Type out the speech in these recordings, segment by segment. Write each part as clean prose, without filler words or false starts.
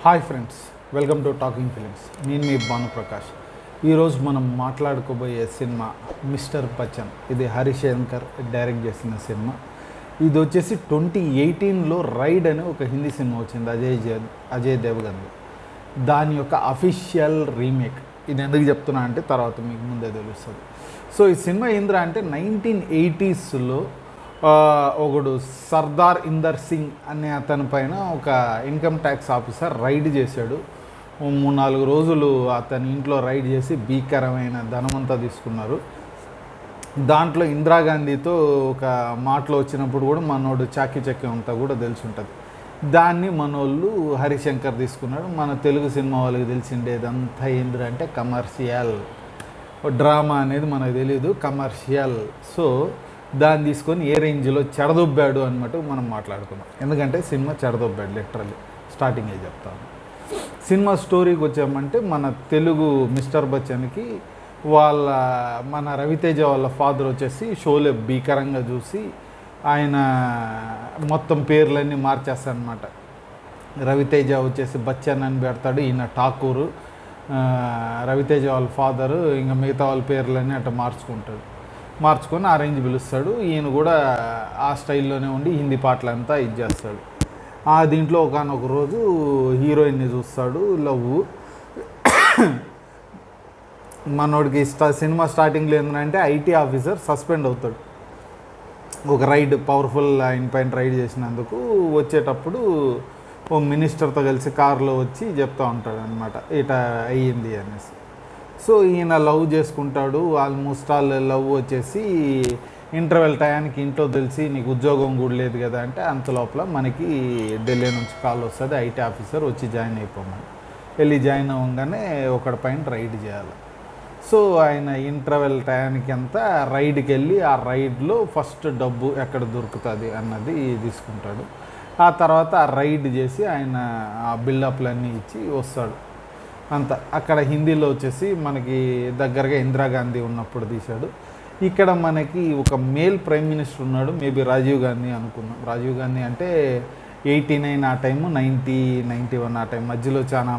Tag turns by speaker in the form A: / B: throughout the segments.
A: Hi friends, welcome to talking films. నేను మీ భానుప్రకాష్. ఈరోజు మనం మాట్లాడుకోబోయే సినిమా మిస్టర్ బచ్చన్. ఇది హరిశంకర్ డైరెక్ట్ చేసిన సినిమా. ఇది వచ్చేసి 2018లో రైడ్ అనే ఒక హిందీ సినిమా వచ్చింది, అజయ్ దేవగన్ది. దాని యొక్క అఫీషియల్ రీమేక్. ఇది ఎందుకు చెప్తున్నా అంటే తర్వాత మీకు ముందే తెలుస్తుంది. సో ఈ సినిమా ఏంద్రా అంటే 1980స్లో ఒకడు సర్దార్ ఇందర్ సింగ్ అనే అతని పైన ఒక ఇన్కమ్ ట్యాక్స్ ఆఫీసర్ రైడ్ చేశాడు. 3-4 రోజులు అతని ఇంట్లో రైడ్ చేసి భీకరమైన ధనమంతా తీసుకున్నారు. దాంట్లో ఇందిరాగాంధీతో ఒక మాటలో వచ్చినప్పుడు కూడా మనోడు చాకీ చక్యం అంతా కూడా తెలిసి ఉంటుంది. దాన్ని మనోళ్ళు హరిశంకర్ తీసుకున్నాడు. మన తెలుగు సినిమా వాళ్ళకి తెలిసిండేదంతా ఏంటంటే కమర్షియల్ డ్రామా అనేది మనకు తెలియదు, కమర్షియల్. సో దాన్ని తీసుకొని ఏ రేంజ్లో చెడదొబ్బాడు అన్నమాట మనం మాట్లాడుకున్నాం. ఎందుకంటే సినిమా చెడదొబ్బాడు లిటరల్లీ. స్టార్టింగే చెప్తాను. సినిమా స్టోరీకి వచ్చామంటే మన తెలుగు మిస్టర్ బచ్చన్కి మన రవితేజ వాళ్ళ ఫాదర్ వచ్చేసి షోలే భీకరంగా చూసి ఆయన మొత్తం పేర్లన్నీ మార్చేస్తాడనమాట. రవితేజ వచ్చేసి బచ్చన్ అని పెడతాడు, ఈయన ఠాకూరు. రవితేజ వాళ్ళ ఫాదరు ఇంకా మిగతా వాళ్ళ పేర్లన్నీ అట్లా మార్చుకొని ఆ రేంజ్ పిలుస్తాడు. ఈయన కూడా ఆ స్టైల్లోనే ఉండి హిందీ పాటలంతా ఇది చేస్తాడు. దీంట్లో ఒకనొక రోజు హీరోయిన్ని చూస్తాడు, లవ్. మనోడికి సినిమా స్టార్టింగ్లో ఏంటంటే ఐటీ ఆఫీసర్ సస్పెండ్ అవుతాడు. ఒక రైడ్, పవర్ఫుల్ ఆయన పైన రైడ్ చేసినందుకు వచ్చేటప్పుడు ఓ మినిస్టర్తో కలిసి కారులో వచ్చి చెప్తూ ఉంటాడు అనమాట, ఇట అయ్యింది అనేసి. సో ఈయన లవ్ చేసుకుంటాడు. ఆల్మోస్ట్ ఆల్ లవ్ వచ్చేసి ఇంటర్వెల్ టయానికి ఇంట్లో తెలిసి నీకు ఉద్యోగం కూడా లేదు కదా అంటే, అంత లోపల మనకి ఢిల్లీ నుంచి కాల్ వస్తుంది, ఐటీ ఆఫీసర్ వచ్చి జాయిన్ అయిపోమని. వెళ్ళి జాయిన్ అవ్వగానే ఒకటి పైన రైడ్ చేయాలి. సో ఆయన ఇంటర్వెల్ టయానికి అంతా రైడ్కి వెళ్ళి ఆ రైడ్లో ఫస్ట్ డబ్బు ఎక్కడ దొరుకుతుంది అన్నది తీసుకుంటాడు. ఆ తర్వాత ఆ రైడ్ చేసి ఆయన ఆ బిల్డప్లన్నీ ఇచ్చి వస్తాడు. అంత అక్కడ హిందీలో వచ్చేసి మనకి దగ్గరగా ఇందిరాగాంధీ ఉన్నప్పుడు తీశాడు. ఇక్కడ మనకి ఒక మేల్ ప్రైమ్ మినిస్టర్ ఉన్నాడు, మేబీ రాజీవ్ గాంధీ అనుకున్నాం. రాజీవ్ గాంధీ అంటే 89 ఆ టైము, 91 ఆ టైం మధ్యలో చాలా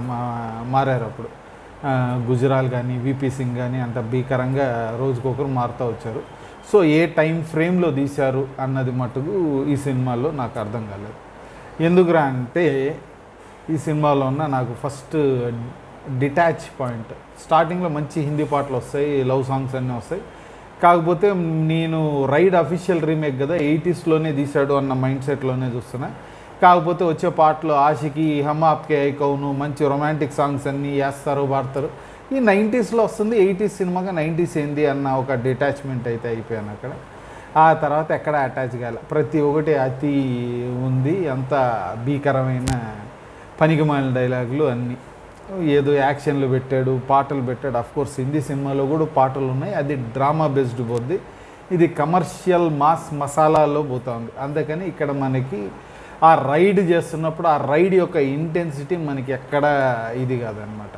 A: మారారు అప్పుడు. గుజరాల్ కానీ విపి సింగ్ కానీ అంత భీకరంగా రోజుకొకరు మారుతూ వచ్చారు. సో ఏ టైం ఫ్రేమ్లో తీశారు అన్నది మటుకు ఈ సినిమాలో నాకు అర్థం కాలేదు. ఎందుకురా అంటే ఈ సినిమాలో ఉన్న నాకు ఫస్ట్ డిటాచ్ పాయింట్, స్టార్టింగ్లో మంచి హిందీ పాటలు వస్తాయి, లవ్ సాంగ్స్ అన్నీ వస్తాయి. కాకపోతే నేను రైడ్ అఫీషియల్ రీమేక్ కదా, 80స్లోనే తీశాడు అన్న మైండ్ సెట్లోనే చూస్తున్నా. కాకపోతే వచ్చే పాటలు ఆషికి, హమ్ ఆప్కే ఐ కౌను, మంచి రొమాంటిక్ సాంగ్స్ అన్నీ వేస్తారు, పాడతారు. ఈ 90స్లో వస్తుంది, 80s సినిమాగా 90s ఏంది అన్న ఒక డిటాచ్మెంట్ అయితే అయిపోయాను అక్కడ. ఆ తర్వాత ఎక్కడ అటాచ్ కాలే, ప్రతి ఒక్కటి అతి ఉంది, అంత భీకరమైన పనికిమాలిన డైలాగులు అన్నీ. ఏదో యాక్షన్లు పెట్టాడు, పాటలు పెట్టాడు. అఫ్కోర్స్ హిందీ సినిమాలో కూడా పాటలు ఉన్నాయి, అది డ్రామా బేస్డ్ పోద్ది. ఇది కమర్షియల్ మాస్ మసాలాలో పోతా ఉంది. అందుకని ఇక్కడ మనకి ఆ రైడ్ చేస్తున్నప్పుడు ఆ రైడ్ యొక్క ఇంటెన్సిటీ మనకి ఎక్కడ ఇది కాదనమాట.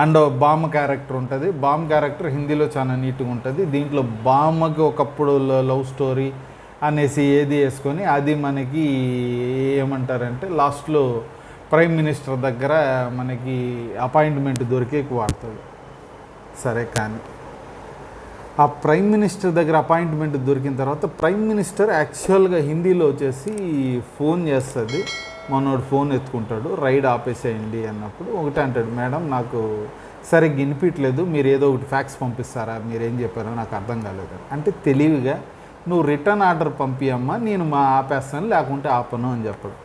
A: అండ్ బామ్మ క్యారెక్టర్ ఉంటుంది. బామ్మ క్యారెక్టర్ హిందీలో చాలా నీట్గా ఉంటుంది. దీంట్లో బామ్మకి ఒకప్పుడు లవ్ స్టోరీ అనేసి ఏది వేసుకొని అది మనకి ఏమంటారంటే లాస్ట్లో ప్రైమ్ మినిస్టర్ దగ్గర మనకి అపాయింట్మెంట్ దొరికే వాడతాడు. సరే, కానీ ఆ ప్రైమ్ మినిస్టర్ దగ్గర అపాయింట్మెంట్ దొరికిన తర్వాత ప్రైమ్ మినిస్టర్ యాక్చువల్గా హిందీలో వచ్చేసి ఫోన్ చేస్తుంది. మనోడు ఫోన్ ఎత్తుకుంటాడు, రైడ్ ఆపేసేయండి అన్నప్పుడు ఒకటే అంటాడు, మేడం నాకు సరిగ్గా వినిపించలేదు, మీరు ఏదో ఒకటి ఫ్యాక్స్ పంపిస్తారా, మీరేం చెప్పారో నాకు అర్థం కాలేదు అంటే, తెలివిగా నువ్వు రిటర్న్ ఆర్డర్ పంపియమ్మా, నేను ఆపేస్తాను, లేకుంటే ఆపను అని చెప్పడు.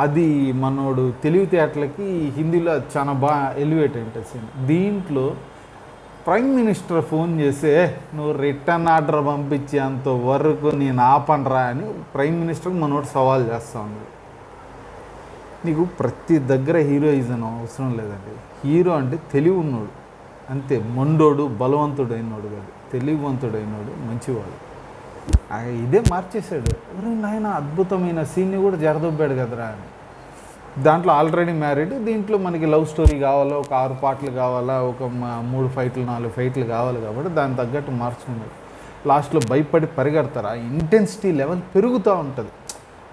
A: అది మనోడు తెలివితేటలకి హిందీలో చాలా బాగా ఎలివేట్ ఉంటుంది. దీంట్లో ప్రైమ్ మినిస్టర్ ఫోన్ చేసి నువ్వు రిటర్న్ ఆర్డర్ పంపించేంత వరకు నేను ఆపనరా అని ప్రైమ్ మినిస్టర్కి మనోడు సవాల్ చేస్తూ ఉన్నాడు. నీకు ప్రతి దగ్గర హీరోయిజం అవసరం లేదండి. హీరో అంటే తెలివి ఉన్నాడు అంతే, మొండోడు బలవంతుడు అయినోడు కాదు, తెలివివంతుడైనోడు, మంచివాడు. ఇదే మార్చేశాడు. నాయన అద్భుతమైన సీన్ని కూడా జరదొబ్బాడు కదరా అని. దాంట్లో ఆల్రెడీ మ్యారీడ్, దీంట్లో మనకి లవ్ స్టోరీ కావాలా, ఒక 6 పాటలు కావాలా, ఒక 3 ఫైట్లు 4 ఫైట్లు కావాలి కాబట్టి దాని తగ్గట్టు మార్చుకున్నాడు. లాస్ట్లో భయపడి పరిగెడతారు. ఆ ఇంటెన్సిటీ లెవెల్ పెరుగుతూ ఉంటుంది.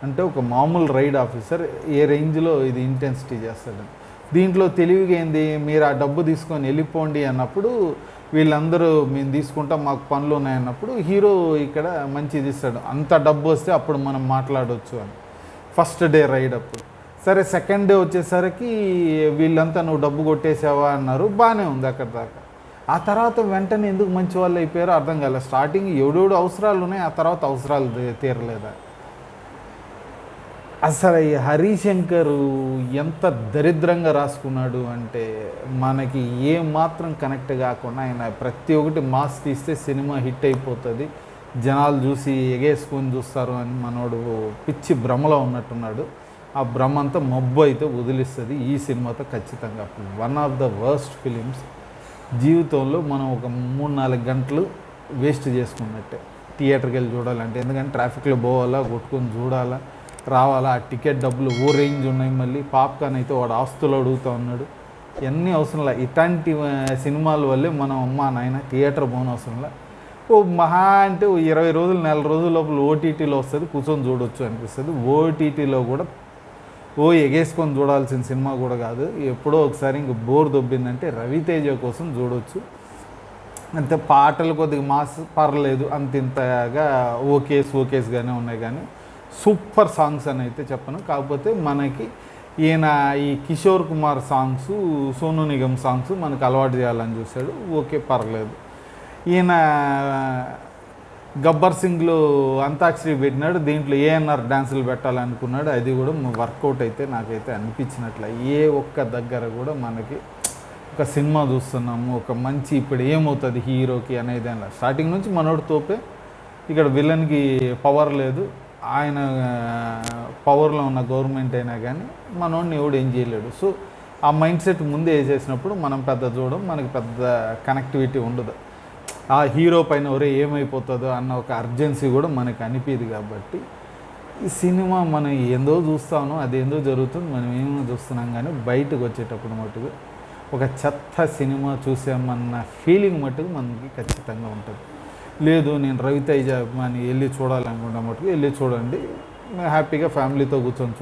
A: అంటే ఒక మామూలు రైడ్ ఆఫీసర్ ఏ రేంజ్లో ఇది ఇంటెన్సిటీ చేస్తాడని. దీంట్లో తెలివిగా ఏంది, మీరు ఆ డబ్బు తీసుకొని వెళ్ళిపోండి అన్నప్పుడు వీళ్ళందరూ మేము తీసుకుంటాం మాకు పనులు ఉన్నాయన్నప్పుడు హీరో ఇక్కడ మంచిది ఇస్తాడు, అంత డబ్బు వస్తే అప్పుడు మనం మాట్లాడవచ్చు అని. ఫస్ట్ డే రైడ్ అప్పుడు సరే. సెకండ్ డే వచ్చేసరికి వీళ్ళంతా నువ్వు డబ్బు కొట్టేసావా అన్నారు, బాగానే ఉంది అక్కడ దాకా. ఆ తర్వాత వెంటనే ఎందుకు మంచి వాళ్ళు అయిపోయారో అర్థం కాలేదు. స్టార్టింగ్ ఎవడెవడు అవసరాలు ఉన్నాయి, ఆ తర్వాత అవసరాలు తీరలేదా. అసలు ఈ హరిశంకర్ ఎంత దరిద్రంగా రాసుకున్నాడు అంటే మనకి ఏ మాత్రం కనెక్ట్ కాకుండా ఆయన ప్రతి ఒక్కటి మాస్ తీస్తే సినిమా హిట్ అయిపోతుంది, జనాలు చూసి ఎగేసుకొని చూస్తారు అని మనోడు పిచ్చి భ్రమలో ఉన్నట్టున్నాడు. ఆ భ్రమ అంతా మబ్బు అయితే వదిలిస్తుంది ఈ సినిమాతో ఖచ్చితంగా. One of the worst films జీవితంలో మనం ఒక 3-4 గంటలు వేస్ట్ చేసుకున్నట్టే థియేటర్కి వెళ్ళి చూడాలంటే. ఎందుకంటే ట్రాఫిక్లో పోవాలా, కొట్టుకొని చూడాలా, రావాలా, ఆ టికెట్ డబ్బులు ఓ రేంజ్ ఉన్నాయి. మళ్ళీ పాప్కార్న్ అయితే వాడు ఆస్తులు అడుగుతూ ఉన్నాడు. ఇవన్నీ అవసరంలా. ఇట్లాంటి సినిమాల వల్లే మనం అమ్మ నాయన థియేటర్ పోని అవసరంలా. ఓ మహా అంటే 20 రోజులు 4 రోజుల లోపల ఓటీటీలో వస్తుంది, కూర్చొని చూడొచ్చు అనిపిస్తుంది. ఓటీటీలో కూడా ఎగేసుకొని చూడాల్సిన సినిమా కూడా కాదు. ఎప్పుడో ఒకసారి ఇంక బోర్ దొబ్బిందంటే రవితేజ కోసం చూడొచ్చు. పాటలు కొద్దిగా మాస్ పర్లేదు, ఇంతగా ఓకేస్గానే ఉన్నాయి. కానీ సూపర్ సాంగ్స్ అని అయితే చెప్పను. కాకపోతే మనకి ఈయన ఈ కిషోర్ కుమార్ సాంగ్స్, సోను నిగమ్ సాంగ్స్ మనకు అలవాటు చేయాలని చూశాడు. ఓకే, పర్లేదు. ఈయన గబ్బర్ సింగ్లో అంతాక్షరి పెట్టినాడు, దీంట్లో ఏఎన్ఆర్ డ్యాన్సులు పెట్టాలనుకున్నాడు. అది కూడా వర్కౌట్ అయితే నాకైతే అనిపించినట్ల. ఏ ఒక్క దగ్గర కూడా మనకి ఒక సినిమా చూస్తున్నాము, ఒక మంచి ఇప్పుడు ఏమవుతుంది హీరోకి అనేది అలా స్టార్టింగ్ నుంచి మనోడు తోపే. ఇక్కడ విలన్కి పవర్ లేదు, ఆయన పవర్లో ఉన్న గవర్నమెంట్ అయినా కానీ మనోడిని ఎవడు ఏం చేయలేడు. సో ఆ మైండ్ సెట్ ముందే వేసేసినప్పుడు మనం పెద్ద చూడడం, మనకి పెద్ద కనెక్టివిటీ ఉండదు. ఆ హీరో పైన ఒరే ఏమైపోతుందో అన్న ఒక అర్జెన్సీ కూడా మనకు అనిపించదు. కాబట్టి ఈ సినిమా మనం ఏందో చూస్తామో అదేందో జరుగుతుంది, మనం ఏమో చూస్తున్నాం. కానీ బయటకు వచ్చేటప్పుడు మటుకు ఒక చెత్త సినిమా చూసామన్న ఫీలింగ్ మటుకు మనకి ఖచ్చితంగా ఉంటుంది. లేదు నేను రవితేజ అభిమాని వెళ్ళి చూడాలనుకుంటా మటుకు వెళ్ళి చూడండి. హ్యాపీగా ఫ్యామిలీతో కూర్చొని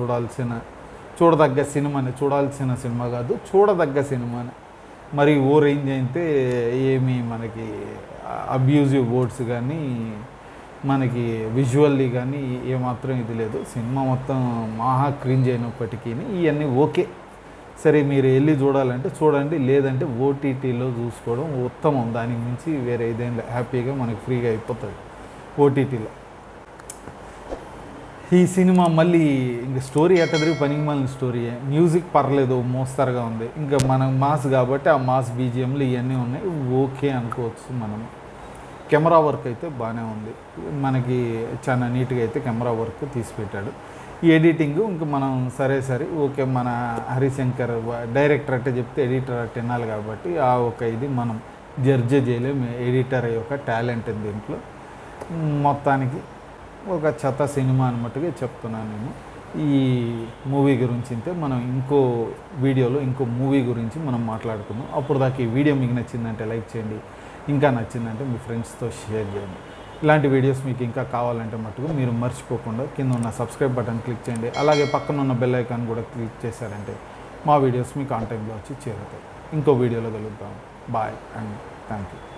A: చూడదగ్గ సినిమాని. చూడాల్సిన సినిమా కాదు, చూడదగ్గ సినిమాని. మరి ఓ రేంజ్ అయితే ఏమి మనకి అబ్యూజివ్ వర్డ్స్ కానీ మనకి విజువల్లీ కానీ ఏమాత్రం ఇది లేదు. సినిమా మొత్తం మహా క్రింజ్ అయినప్పటికీ ఇవన్నీ ఓకే. సరే మీరు వెళ్ళి చూడాలంటే చూడండి, లేదంటే ఓటీటీలో చూసుకోవడం ఉత్తమం. దానికి మించి వేరే ఏదైనా హ్యాపీగా మనకి ఫ్రీగా అయిపోతుంది ఓటీటీలో. ఈ సినిమా మళ్ళీ ఇంక స్టోరీ ఎట్టదిరిగి పనికి మళ్ళీ స్టోరీయే. మ్యూజిక్ పర్లేదు, మోస్తరుగా ఉంది. ఇంకా మనం మాస్ కాబట్టి ఆ మాస్ బీజిఎంలు ఇవన్నీ ఉన్నాయి, ఓకే అనుకోవచ్చు మనం. కెమెరా వర్క్ అయితే బాగానే ఉంది, మనకి చాలా నీట్గా అయితే కెమెరా వర్క్ తీసి పెట్టాడు. ఈ ఎడిటింగ్ ఇంక మనం సరే ఓకే, మన హరిశంకర్ డైరెక్టర్ అంటే చెప్తే ఎడిటర్ అంటే వినాలి. కాబట్టి ఆ ఒక ఇది మనం జడ్జ్ చేయలేము. ఎడిటర్ యొక్క టాలెంట్ దీంట్లో మొత్తానికి ఒక చెత్త సినిమా అన్నట్టుగా చెప్తున్నాను నేను. ఈ మూవీ గురించి అయితే మనం ఇంకో వీడియోలో ఇంకో మూవీ గురించి మనం మాట్లాడుకుందాం. అప్పుడు దాకా ఈ వీడియో మీకు నచ్చిందంటే లైక్ చేయండి, ఇంకా నచ్చిందంటే మీ ఫ్రెండ్స్తో షేర్ చేయండి. ఇలాంటి వీడియోస్ మీకు ఇంకా కావాలంటే మటుకు మీరు మర్చిపోకుండా కింద ఉన్న సబ్స్క్రైబ్ బటన్ క్లిక్ చేయండి. అలాగే పక్కన ఉన్న బెల్ ఐకాన్ కూడా క్లిక్ చేశారంటే మా వీడియోస్ మీకు ఆన్ టైంలో వచ్చి చేరుతాయి. ఇంకో వీడియోలో కలుద్దాం. Bye and thank you.